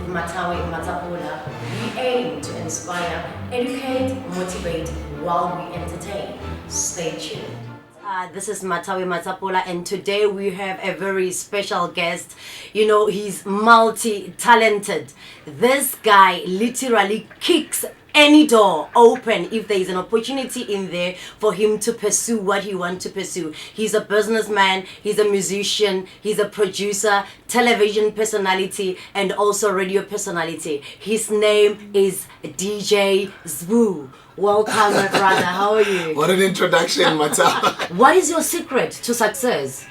Matawi Matapula, we aim to inspire, educate, motivate while we entertain. Stay tuned. This is Matawi Matapula, and today we have a very special guest. You know, he's multi-talented. This guy literally kicks any door open if there is an opportunity in there for him to pursue what he wants to pursue. He's a businessman, he's a musician, he's a producer, television personality, and also radio personality. His name is DJ SBU. Welcome, my brother. How are you? What an introduction, Mata. What is your secret to success?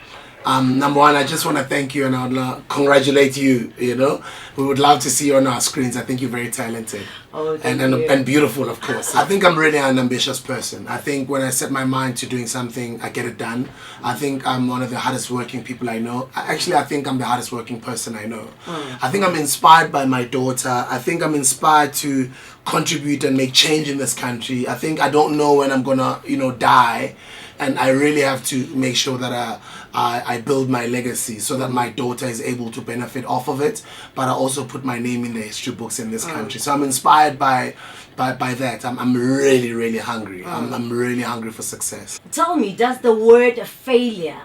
Number one, I just want to thank you and I want to congratulate you. You know, we would love to see you on our screens. I think you're very talented and beautiful, of course. I think I'm really an ambitious person. I think when I set my mind to doing something, I get it done. I think I'm one of the hardest working people I know. Actually, I think I'm the hardest working person I know. I think I'm inspired by my daughter. I think I'm inspired to contribute and make change in this country. I think I don't know when I'm gonna, die. And I really have to make sure that I build my legacy so that my daughter is able to benefit off of it. But I also put my name in the history books in this country. So I'm inspired by that. I'm really, really hungry. I'm really hungry for success. Tell me, does the word failure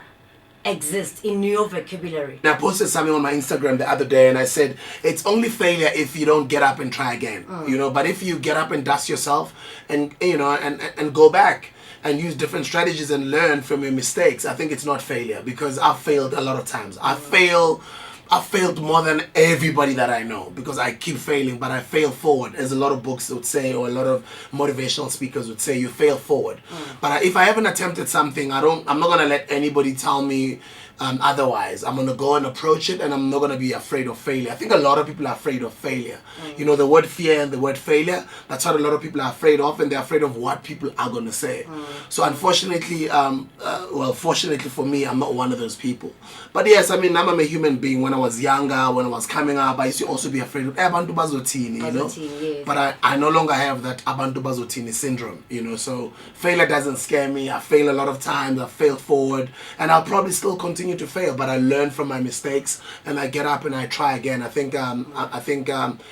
exist in your vocabulary? I posted something on my Instagram the other day and I said, it's only failure if you don't get up and try again. But if you get up and dust yourself and and go back and use different strategies and learn from your mistakes, I think it's not failure, because I've failed a lot of times. I've failed more than everybody that I know because I keep failing, but I fail forward, as a lot of books would say, or a lot of motivational speakers would say, you fail forward. But if I haven't attempted something, I'm not gonna let anybody tell me otherwise. I'm gonna go and approach it, and I'm not gonna be afraid of failure. I think a lot of people are afraid of failure. The word fear and the word failure, that's what a lot of people are afraid of, and they're afraid of what people are gonna say. So unfortunately, fortunately for me, I'm not one of those people. But yes, I'm a human being. When I was younger, when I was coming up, I used to also be afraid of abantu bazotini, Yes. But I no longer have that abantu bazotini syndrome, So failure doesn't scare me. I fail a lot of times. I fail forward, and I'll probably still continue to fail, but I learn from my mistakes and I get up and I try again. I think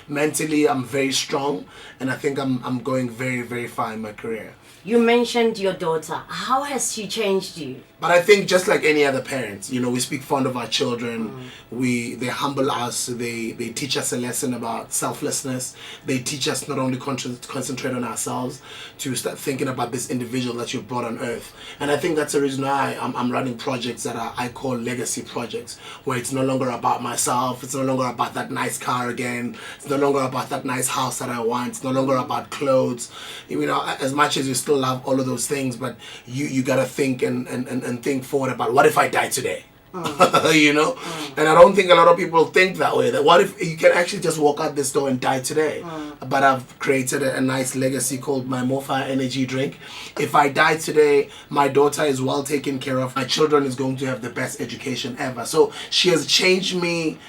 mentally I'm very strong, and I think I'm going very, very far in my career. You mentioned your daughter. How has she changed you? But I think just like any other parent, we speak fond of our children. They humble us. They teach us a lesson about selflessness. They teach us not only concentrate on ourselves, to start thinking about this individual that you've brought on earth. And I think that's the reason why I'm running projects that I call legacy projects, where it's no longer about myself. It's no longer about that nice car again. It's no longer about that nice house that I want. It's no longer about clothes. As much as you still love all of those things, but you gotta think and think forward about, what if I die today? And I don't think a lot of people think that way, that what if you can actually just walk out this door and die today? But I've created a nice legacy called my Morfire energy drink. If I die today, my daughter is well taken care of. My children is going to have the best education ever. So she has changed me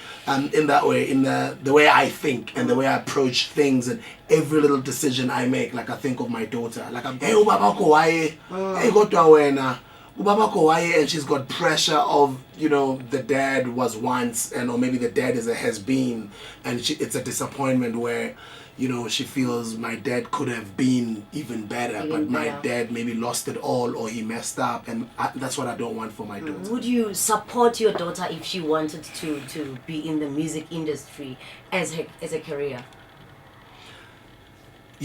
in that way, in the way I think and the way I approach things, and every little decision I make, like I think of my daughter. Like, hey, ubaba ko waye, hey, go to awena. Ubaba ko waye, and she's got pressure of, the dad was once, or maybe the dad is a has-been, and it's a disappointment where, she feels my dad could have been even better, but my dad maybe lost it all, or he messed up, and that's what I don't want for my daughter. Would you support your daughter if she wanted to be in the music industry as a career?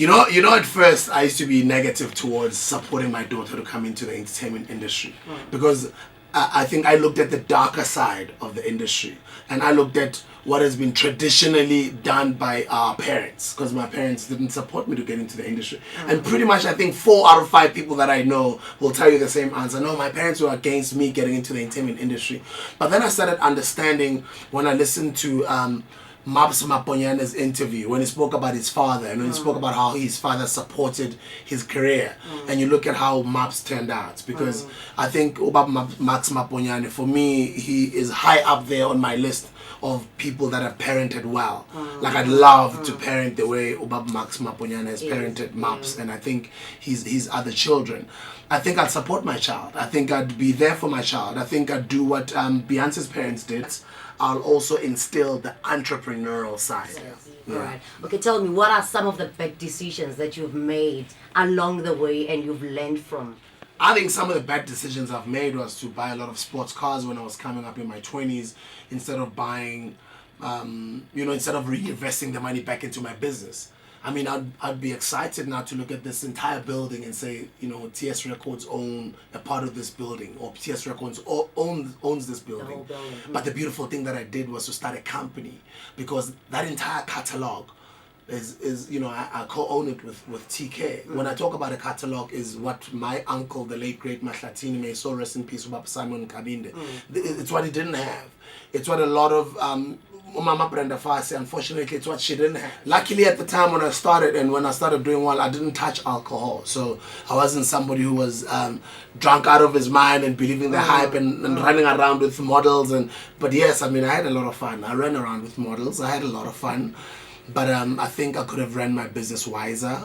At first I used to be negative towards supporting my daughter to come into the entertainment industry, because I think I looked at the darker side of the industry, and I looked at what has been traditionally done by our parents, because my parents didn't support me to get into the industry. And pretty much I think 4 out of 5 people that I know will tell you the same answer. No, my parents were against me getting into the entertainment industry. But then I started understanding when I listened to Maps Maponyana's interview, when he spoke about his father, and when he spoke about how his father supported his career, and you look at how Maps turned out, because I think Max Maponyane, for me, he is high up there on my list of people that have parented well. Like, I'd love to parent the way Ubab Max Maponyane has parented Maps, and I think his other children. I think I'd support my child. I think I'd be there for my child. I think I'd do what Beyonce's parents did. I'll also instill the entrepreneurial side. Right. Okay, tell me, what are some of the big decisions that you've made along the way and you've learned from? I think some of the bad decisions I've made was to buy a lot of sports cars when I was coming up in my 20s instead of buying, instead of reinvesting the money back into my business. I mean, I'd be excited now to look at this entire building and say, TS Records own a part of this building, or TS Records owns this building. The whole building. But the beautiful thing that I did was to start a company, because that entire catalog is I co-own it with TK. When I talk about a catalog, is what my uncle, the late great Mahlatini, may so rest in peace, Simon Kabinde. It's what he didn't have. It's what a lot of Mama Brenda Fassi, unfortunately, it's what she didn't have. Luckily, at the time when I started and when I started doing well, I didn't touch alcohol. So I wasn't somebody who was drunk out of his mind and believing the hype and running around with models. But yes, I mean, I had a lot of fun. I ran around with models. I had a lot of fun. But I think I could have ran my business wiser.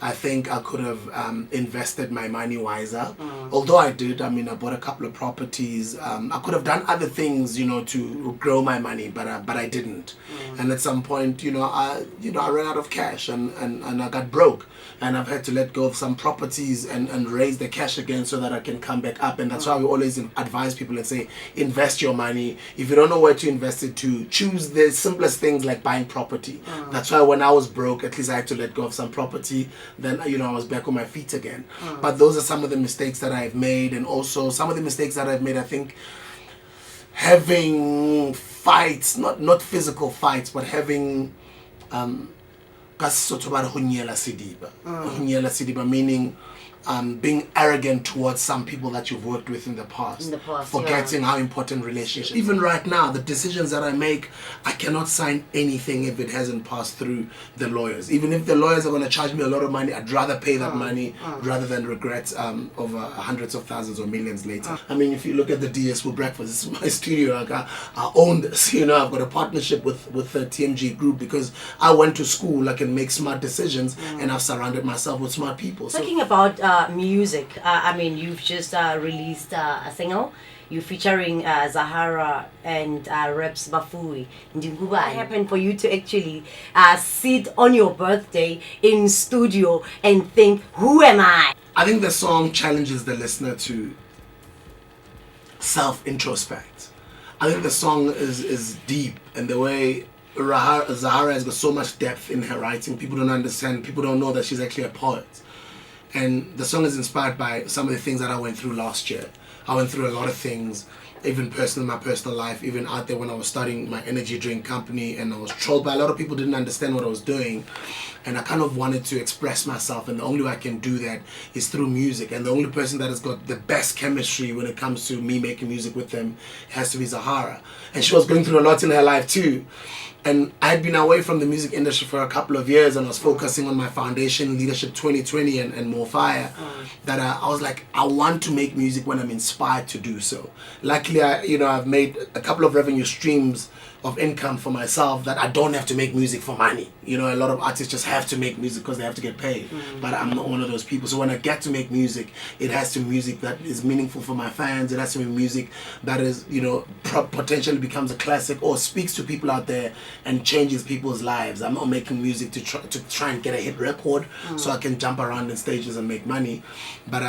I think I could have invested my money wiser. Although I did, I mean, I bought a couple of properties. I could have done other things, to grow my money, but I didn't. And at some point, I ran out of cash and I got broke. And I've had to let go of some properties and raise the cash again so that I can come back up. And that's why we always advise people and say, invest your money. If you don't know where to invest it to, choose the simplest things like buying property. That's why when I was broke, at least I had to let go of some property. Then, I was back on my feet again. But those are some of the mistakes that I've made. And also some of the mistakes that I've made, I think, having fights, not physical fights, but having... Hunyela Sidiba, meaning being arrogant towards some people that you've worked with in the past. Forgetting how important relationships. Even right now, the decisions that I make, I cannot sign anything if it hasn't passed through the lawyers. Even if the lawyers are going to charge me a lot of money, I'd rather pay that money rather than regret over hundreds of thousands or millions later. I mean, if you look at the DS with Breakfast, this is my studio. I own this. I've got a partnership with the TMG group because I went to school. I can make smart decisions, and I've surrounded myself with smart people. Talking about music, I mean, you've just released a single. You're featuring Zahara and Reps Bafui. What happened for you to actually sit on your birthday in studio and think, who am I? I think the song challenges the listener to self-introspect. I think the song is deep, and the way Zahara has got so much depth in her writing, people don't understand, people don't know that she's actually a poet. And the song is inspired by some of the things that I went through last year. I went through a lot of things, even personally, my personal life, even out there when I was starting my energy drink company, and I was trolled by a lot of people, didn't understand what I was doing. And I kind of wanted to express myself, and the only way I can do that is through music. And the only person that has got the best chemistry when it comes to me making music with them has to be Zahara. And she was going through a lot in her life too. And I had been away from the music industry for a couple of years, and I was focusing on my foundation, Leadership 2020 and More Fire. That I was like, I want to make music when I'm inspired to do so. Luckily, I've made a couple of revenue streams of income for myself that I don't have to make music for money. A lot of artists just have to make music because they have to get paid. But I'm not one of those people. So when I get to make music, it has to be music that is meaningful for my fans. It has to be music that is, potentially becomes a classic or speaks to people out there and changes people's lives. I'm not making music to try and get a hit record so I can jump around in stages and make money. But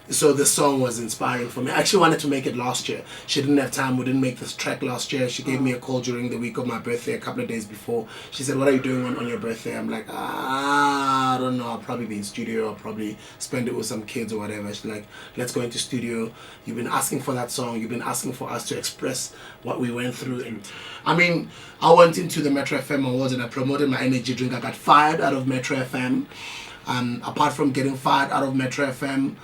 so this song was inspiring for me. I actually wanted to make it last year. She didn't have time. We didn't make this track last year. She gave me a call during the week of my birthday, a couple of days before. She said, what are you doing on your birthday? I'm like, I don't know. I'll probably be in studio. I'll probably spend it with some kids or whatever. She's like, let's go into studio. You've been asking for that song. You've been asking for us to express what we went through. And I mean, I went into the Metro FM Awards and I promoted my energy drink. I got fired out of Metro FM. Apart from getting fired out of Metro FM,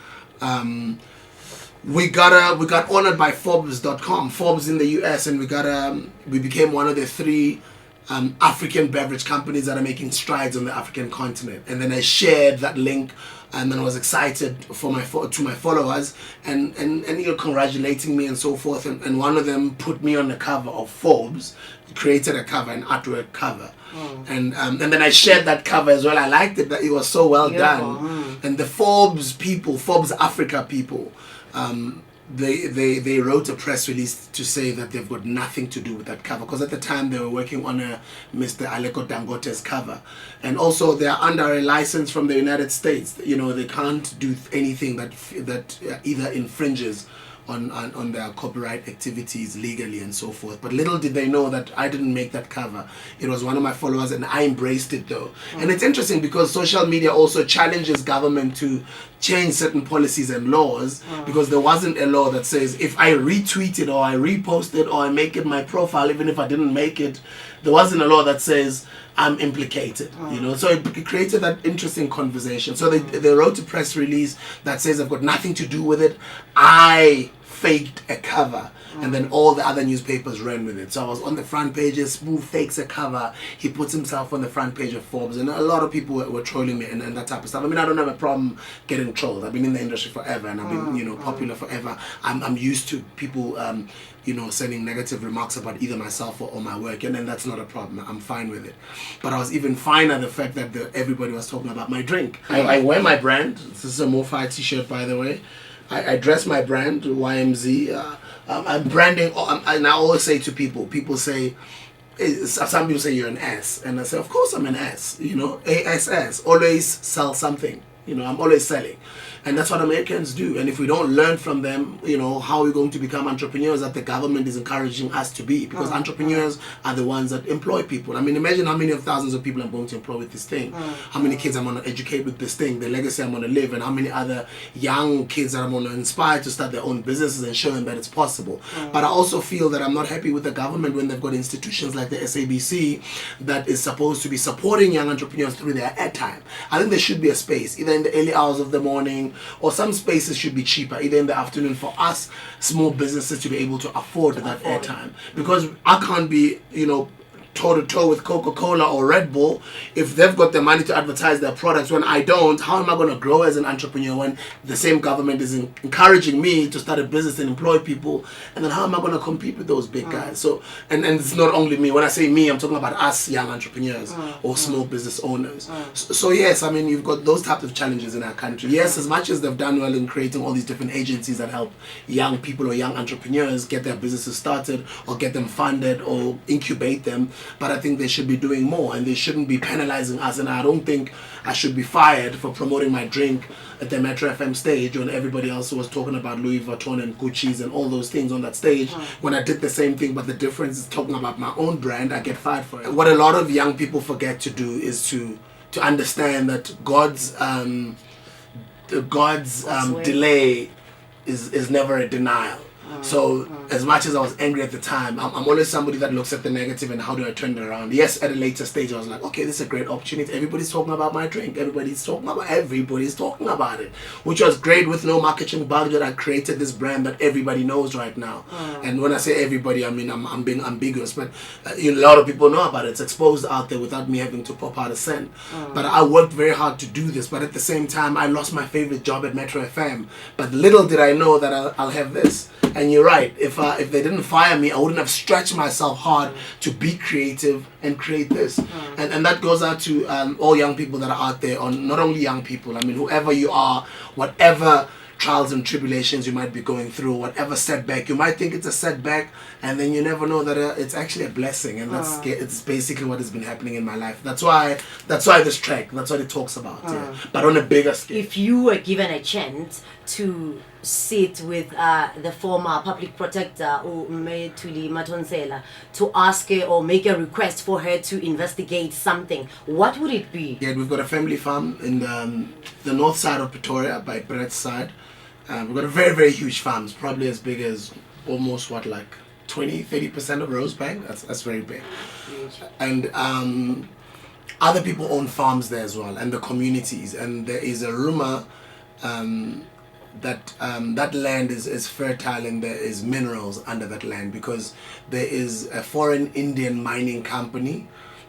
we got honored by Forbes.com, Forbes in the US, and we became one of the 3 African beverage companies that are making strides on the African continent. And then I shared that link, and then I was excited to my followers and congratulating me and so forth. And one of them put me on the cover of Forbes, created a cover, an artwork cover. And then I shared that cover as well. I liked it, that it was so well done. And the Forbes Africa people they wrote a press release to say that they've got nothing to do with that cover, because at the time they were working on a Mr. Aliko Dangote's cover, and also they are under a license from the United States. They can't do anything that either infringes on their copyright activities legally and so forth. But little did they know that I didn't make that cover. It was one of my followers, and I embraced it though. And it's interesting because social media also challenges government to change certain policies and laws, because there wasn't a law that says if I retweet it or I repost it or I make it my profile, even if I didn't make it, there wasn't a law that says I'm implicated, So it created that interesting conversation. So they wrote a press release that says I've got nothing to do with it. I faked a cover, and then all the other newspapers ran with it. So I was on the front pages. Smooth fakes a cover. He puts himself on the front page of Forbes, and a lot of people were trolling me and that type of stuff. I mean, I don't have a problem getting trolled. I've been in the industry forever, and I've been popular forever. I'm used to people sending negative remarks about either myself or my work, and then that's not a problem. I'm fine with it. But I was even finer the fact that everybody was talking about my drink. I wear my brand. This is a MoFi t-shirt, by the way. I dress my brand, YMZ. I'm branding, and I always say to people say, some people say you're an ass. And I say, of course I'm an ass, ASS. Always sell something. I'm always selling. And that's what Americans do. And if we don't learn from them, how are we going to become entrepreneurs that the government is encouraging us to be? Because entrepreneurs are the ones that employ people. I mean, imagine how many of thousands of people I'm going to employ with this thing. How many kids I'm going to educate with this thing, the legacy I'm going to live, and how many other young kids that I'm going to inspire to start their own businesses and show them that it's possible. But I also feel that I'm not happy with the government when they've got institutions like the SABC that is supposed to be supporting young entrepreneurs through their airtime. I think there should be a space, either in the early hours of the morning, or some spaces should be cheaper, either in the afternoon, for us small businesses to be able to afford that airtime. Because I can't be, toe-to-toe with Coca-Cola or Red Bull if they've got the money to advertise their products when I don't. How am I going to grow as an entrepreneur when the same government is encouraging me to start a business and employ people? And then how am I going to compete with those big guys? So, and it's not only me. When I say me, I'm talking about us young entrepreneurs or small business owners. So yes, I mean, you've got those types of challenges in our country. Yes, as much as they've done well in creating all these different agencies that help young people or young entrepreneurs get their businesses started or get them funded or incubate them, but I think they should be doing more, and they shouldn't be penalizing us. And I don't think I should be fired for promoting my drink at the Metro FM stage when everybody else was talking about Louis Vuitton and Gucci's and all those things on that stage. When I did the same thing, but the difference is talking about my own brand, I get fired for it. What a lot of young people forget to do is to understand that God's delay is never a denial. So as much as I was angry at the time, I'm always somebody that looks at the negative and how do I turn it around. Yes, at a later stage I was like, okay, this is a great opportunity. Everybody's talking about my drink. Everybody's talking about it, which was great. With no marketing budget, I created this brand that everybody knows right now. And when I say everybody, I mean I'm being ambiguous, but a lot of people know about it. It's exposed out there without me having to pop out a cent. But I worked very hard to do this. But at the same time, I lost my favorite job at Metro FM. But little did I know that I'll have this. And you're right, if they didn't fire me, I wouldn't have stretched myself hard to be creative and create this. And that goes out to all young people that are out there, or not only young people, I mean, whoever you are, whatever trials and tribulations you might be going through, whatever setback, you might think it's a setback, and then you never know that it's actually a blessing. And it's basically what has been happening in my life. That's why this track, that's what it talks about. But on a bigger scale. If you were given a chance to sit with the former public protector, Tuli Matonsela, to ask her or make a request for her to investigate something, what would it be? Yeah, we've got a family farm in the north side of Pretoria, by Brett's side. We've got a very, very huge farm. It's probably as big as almost 20-30% of Rosebank. That's very big. And other people own farms there as well, and the communities. And there is a rumor that that land is fertile and there is minerals under that land, because there is a foreign Indian mining company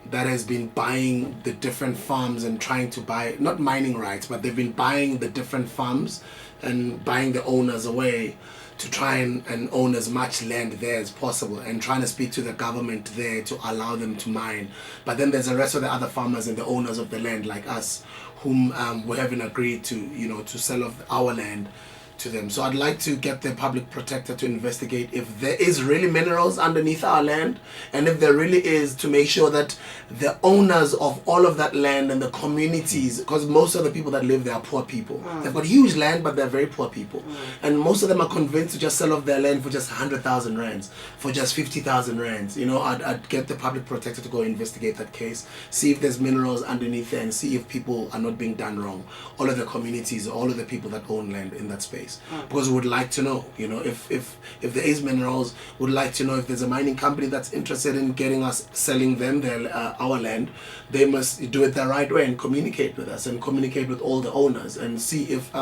that has been buying the different farms and trying to buy, not mining rights, but they've been buying the different farms and buying the owners away to try and own as much land there as possible, and trying to speak to the government there to allow them to mine. But then there's the rest of the other farmers and the owners of the land like us, whom we haven't agreed to, to sell off our land to them. So I'd like to get the public protector to investigate if there is really minerals underneath our land, and if there really is, to make sure that the owners of all of that land and the communities, because most of the people that live there are poor people. They've got huge land, but they're very poor people. And most of them are convinced to just sell off their land for just 100,000 rands, for just 50,000 rands. You know, I'd get the public protector to go investigate that case, see if there's minerals underneath there, and see if people are not being done wrong. All of the communities, all of the people that own land in that space. Because we would like to know, you know, if there is minerals, would like to know if there's a mining company that's interested in getting us, selling them their our land. They must do it the right way and communicate with us and communicate with all the owners and see if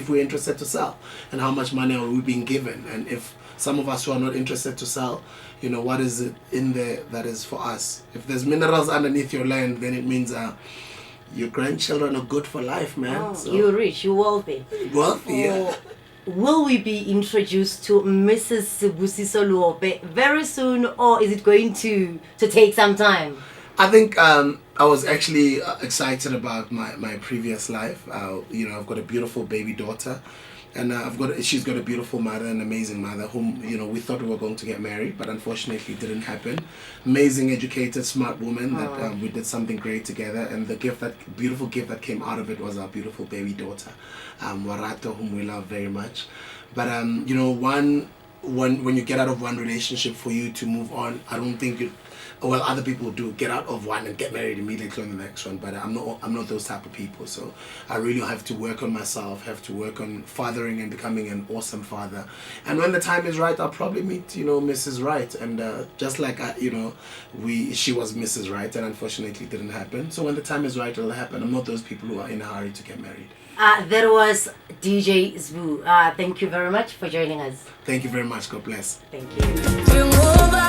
we're interested to sell and how much money are we being given, and if some of us who are not interested to sell, you know, what is it in there that is for us. If there's minerals underneath your land, then it means your grandchildren are good for life, man. So, you're rich, you're wealthy. Wealthy, yeah. Will we be introduced to Mrs. Sibusiso Luope very soon, or is it going to take some time? I think I was actually excited about my previous life. You know, I've got a beautiful baby daughter, and she's got a beautiful mother, an amazing mother, whom, you know, we thought we were going to get married, but unfortunately it didn't happen. Amazing, educated, smart woman that we did something great together, and the beautiful gift that came out of it was our beautiful baby daughter, Warato, whom we love very much. But you know, when you get out of one relationship, for you to move on, I don't think other people do get out of one and get married immediately on the next one, but I'm not those type of people. So I really have to work on myself, have to work on fathering and becoming an awesome father. And when the time is right, I'll probably meet, you know, Mrs. Right. And just like you know, she was Mrs. Right, and unfortunately it didn't happen. So when the time is right, it'll happen. I'm not those people who are in a hurry to get married. That was DJ Zbu. Thank you very much for joining us. Thank you very much. God bless. Thank you.